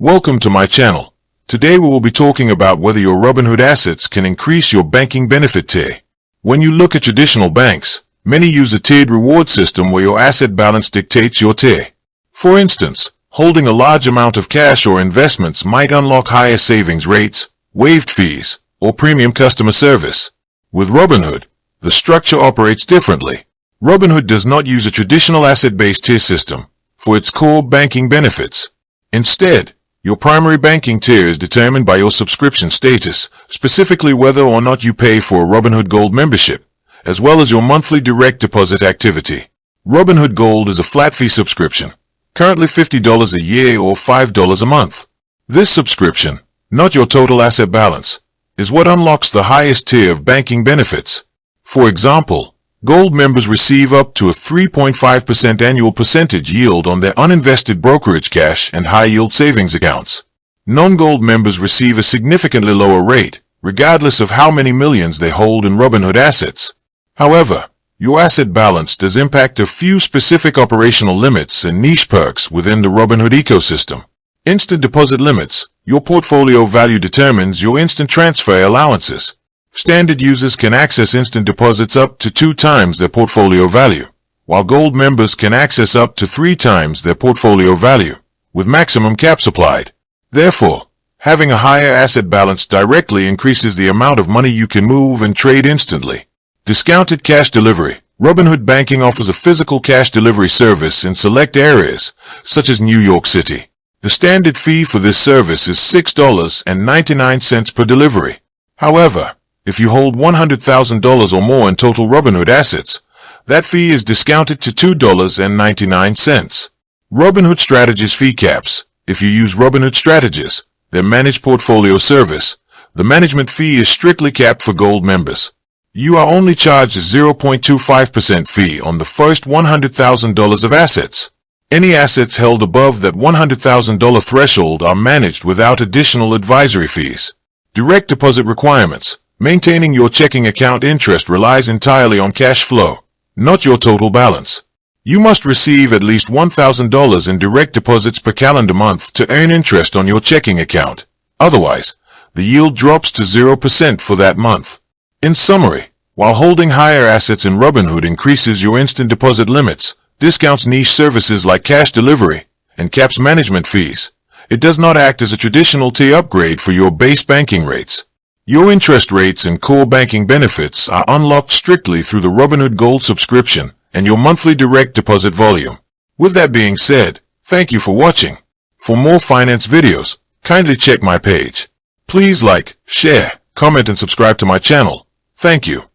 Welcome to my channel. Today we will be talking about whether your Robinhood assets can increase your banking benefit tier. When you look at traditional banks, many use a tiered reward system where your asset balance dictates your tier. For instance, holding a large amount of cash or investments might unlock higher savings rates, waived fees, or premium customer service. With Robinhood, the structure operates differently. Robinhood does not use a traditional asset-based tier system for its core banking benefits. Instead, your primary banking tier is determined by your subscription status, specifically whether or not you pay for a Robinhood Gold membership, as well as your monthly direct deposit activity. Robinhood Gold is a flat-fee subscription, currently $50 a year or $5 a month. This subscription, not your total asset balance, is what unlocks the highest tier of banking benefits. For example, Gold members receive up to a 3.5% annual percentage yield on their uninvested brokerage cash and high-yield savings accounts. Non-Gold members receive a significantly lower rate, regardless of how many millions they hold in Robinhood assets. However, your asset balance does impact a few specific operational limits and niche perks within the Robinhood ecosystem. Instant deposit limits. Your portfolio value determines your instant transfer allowances. Standard users can access instant deposits up to 2 times their portfolio value, while Gold members can access up to 3 times their portfolio value, with maximum caps applied. Therefore, having a higher asset balance directly increases the amount of money you can move and trade instantly. Discounted cash delivery. Robinhood Banking offers a physical cash delivery service in select areas, such as New York City. The standard fee for this service is $6.99 per delivery. However, if you hold $100,000 or more in total Robinhood assets, that fee is discounted to $2.99. Robinhood Strategies fee caps. If you use Robinhood Strategies, their managed portfolio service, the management fee is strictly capped for Gold members. You are only charged a 0.25% fee on the first $100,000 of assets. Any assets held above that $100,000 threshold are managed without additional advisory fees. Direct deposit requirements. Maintaining your checking account interest relies entirely on cash flow, not your total balance. You must receive at least $1,000 in direct deposits per calendar month to earn interest on your checking account. Otherwise, the yield drops to 0% for that month. In summary, while holding higher assets in Robinhood increases your instant deposit limits, discounts niche services like cash delivery, and caps management fees, it does not act as a traditional tier upgrade for your base banking rates. Your interest rates and core banking benefits are unlocked strictly through the Robinhood Gold subscription and your monthly direct deposit volume. With that being said, thank you for watching. For more finance videos, kindly check my page. Please like, share, comment and subscribe to my channel. Thank you.